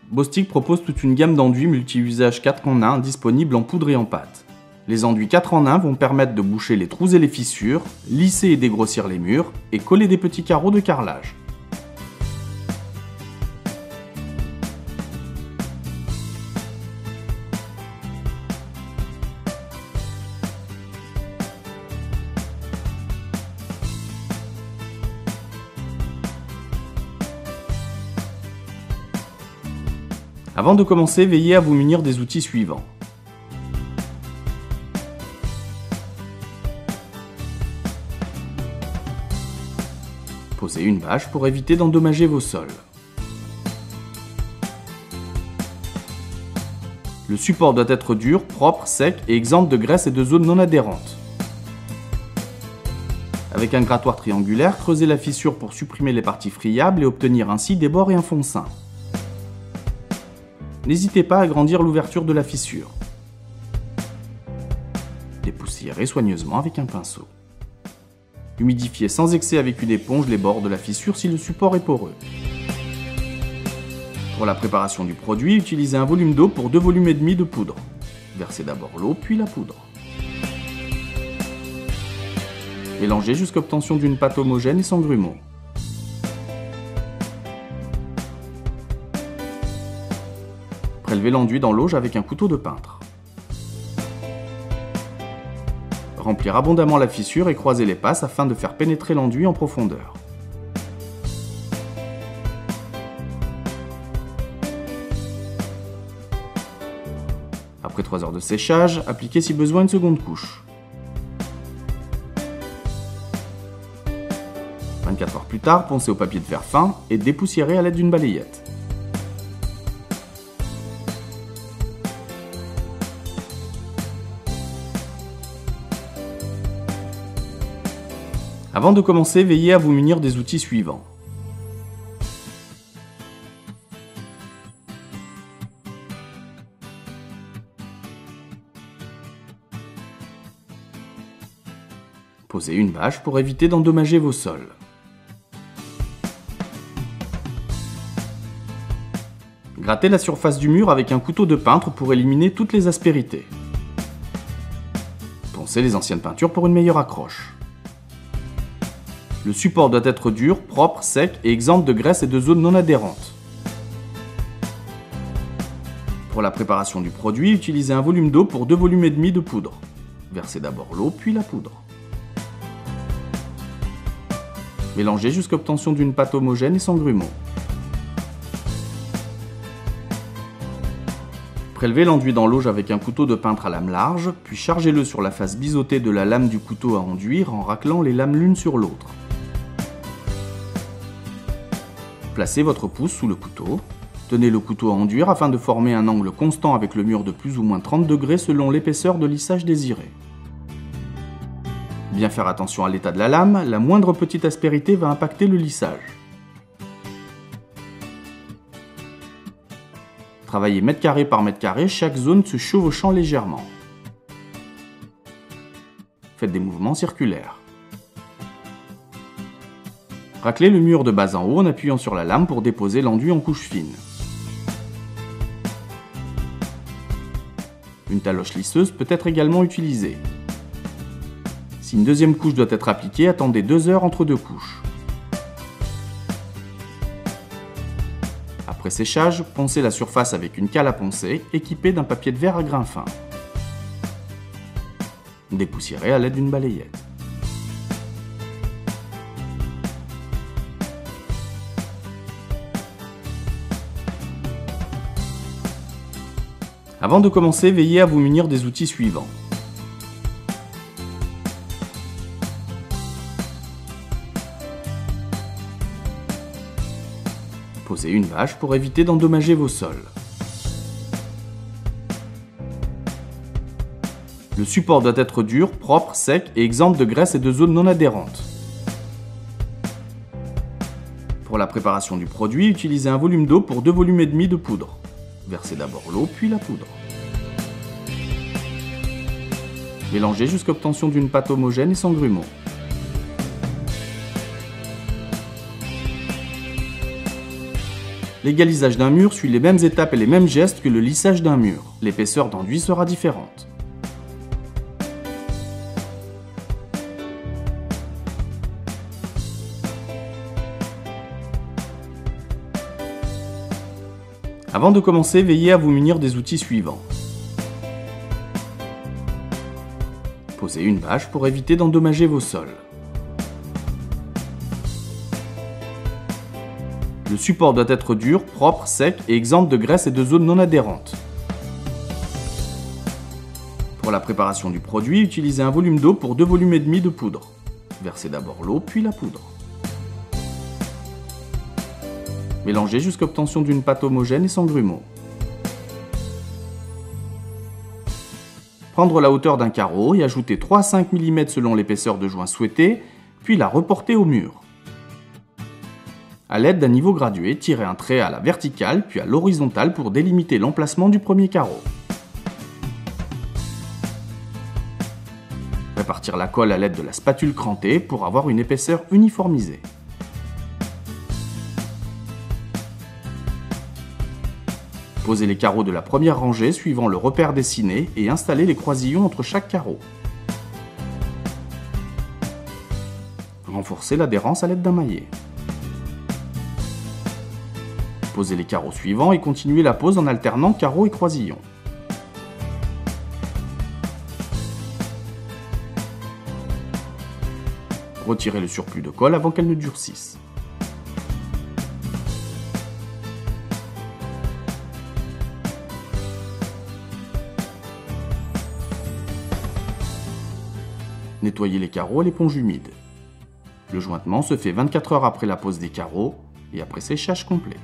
Bostik propose toute une gamme d'enduits multi-usages 4 en 1 disponibles en poudre et en pâte. Les enduits 4 en 1 vont permettre de boucher les trous et les fissures, lisser et dégrossir les murs et coller des petits carreaux de carrelage. Avant de commencer, veillez à vous munir des outils suivants. Posez une bâche pour éviter d'endommager vos sols. Le support doit être dur, propre, sec et exempt de graisse et de zones non adhérentes. Avec un grattoir triangulaire, creusez la fissure pour supprimer les parties friables et obtenir ainsi des bords et un fond sain. N'hésitez pas à agrandir l'ouverture de la fissure. Dépoussiérez soigneusement avec un pinceau. Humidifiez sans excès avec une éponge les bords de la fissure si le support est poreux. Pour la préparation du produit, utilisez un volume d'eau pour 2,5 volumes de poudre. Versez d'abord l'eau, puis la poudre. Mélangez jusqu'à obtention d'une pâte homogène et sans grumeaux. Prélevez l'enduit dans l'auge avec un couteau de peintre. Remplir abondamment la fissure et croiser les passes afin de faire pénétrer l'enduit en profondeur. Après 3 heures de séchage, appliquez si besoin une seconde couche. 24 heures plus tard, poncez au papier de fer fin et dépoussiérez à l'aide d'une balayette. Avant de commencer, veillez à vous munir des outils suivants. Posez une bâche pour éviter d'endommager vos sols. Grattez la surface du mur avec un couteau de peintre pour éliminer toutes les aspérités. Poncez les anciennes peintures pour une meilleure accroche. Le support doit être dur, propre, sec et exempt de graisse et de zones non adhérentes. Pour la préparation du produit, utilisez un volume d'eau pour 2,5 volumes de poudre. Versez d'abord l'eau, puis la poudre. Mélangez jusqu'à obtention d'une pâte homogène et sans grumeaux. Prélevez l'enduit dans l'auge avec un couteau de peintre à lame large, puis chargez-le sur la face biseautée de la lame du couteau à enduire en raclant les lames l'une sur l'autre. Placez votre pouce sous le couteau. Tenez le couteau à enduire afin de former un angle constant avec le mur de plus ou moins 30 degrés selon l'épaisseur de lissage désirée. Bien faire attention à l'état de la lame, la moindre petite aspérité va impacter le lissage. Travaillez mètre carré par mètre carré, chaque zone se chevauchant légèrement. Faites des mouvements circulaires. Raclez le mur de bas en haut en appuyant sur la lame pour déposer l'enduit en couche fine. Une taloche lisseuse peut être également utilisée. Si une deuxième couche doit être appliquée, attendez 2 heures entre 2 couches. Après séchage, poncez la surface avec une cale à poncer équipée d'un papier de verre à grains fins. Dépoussiérez à l'aide d'une balayette. Avant de commencer, veillez à vous munir des outils suivants. Posez une bâche pour éviter d'endommager vos sols. Le support doit être dur, propre, sec et exempt de graisse et de zones non adhérentes. Pour la préparation du produit, utilisez un volume d'eau pour 2,5 volumes de poudre. Versez d'abord l'eau, puis la poudre. Mélangez jusqu'à obtention d'une pâte homogène et sans grumeaux. L'égalisage d'un mur suit les mêmes étapes et les mêmes gestes que le lissage d'un mur. L'épaisseur d'enduit sera différente. Avant de commencer, veillez à vous munir des outils suivants. Posez une bâche pour éviter d'endommager vos sols. Le support doit être dur, propre, sec et exempt de graisse et de zones non adhérentes. Pour la préparation du produit, utilisez un volume d'eau pour 2,5 volumes de poudre. Versez d'abord l'eau, puis la poudre. Mélangez jusqu'à obtention d'une pâte homogène et sans grumeaux. Prendre la hauteur d'un carreau et ajouter 3 à 5 mm selon l'épaisseur de joint souhaitée, puis la reporter au mur. A l'aide d'un niveau gradué, tirez un trait à la verticale puis à l'horizontale pour délimiter l'emplacement du premier carreau. Répartir la colle à l'aide de la spatule crantée pour avoir une épaisseur uniformisée. Posez les carreaux de la première rangée suivant le repère dessiné et installez les croisillons entre chaque carreau. Renforcez l'adhérence à l'aide d'un maillet. Posez les carreaux suivants et continuez la pose en alternant carreaux et croisillons. Retirez le surplus de colle avant qu'elle ne durcisse. Nettoyez les carreaux à l'éponge humide. Le jointement se fait 24 heures après la pose des carreaux et après séchage complet.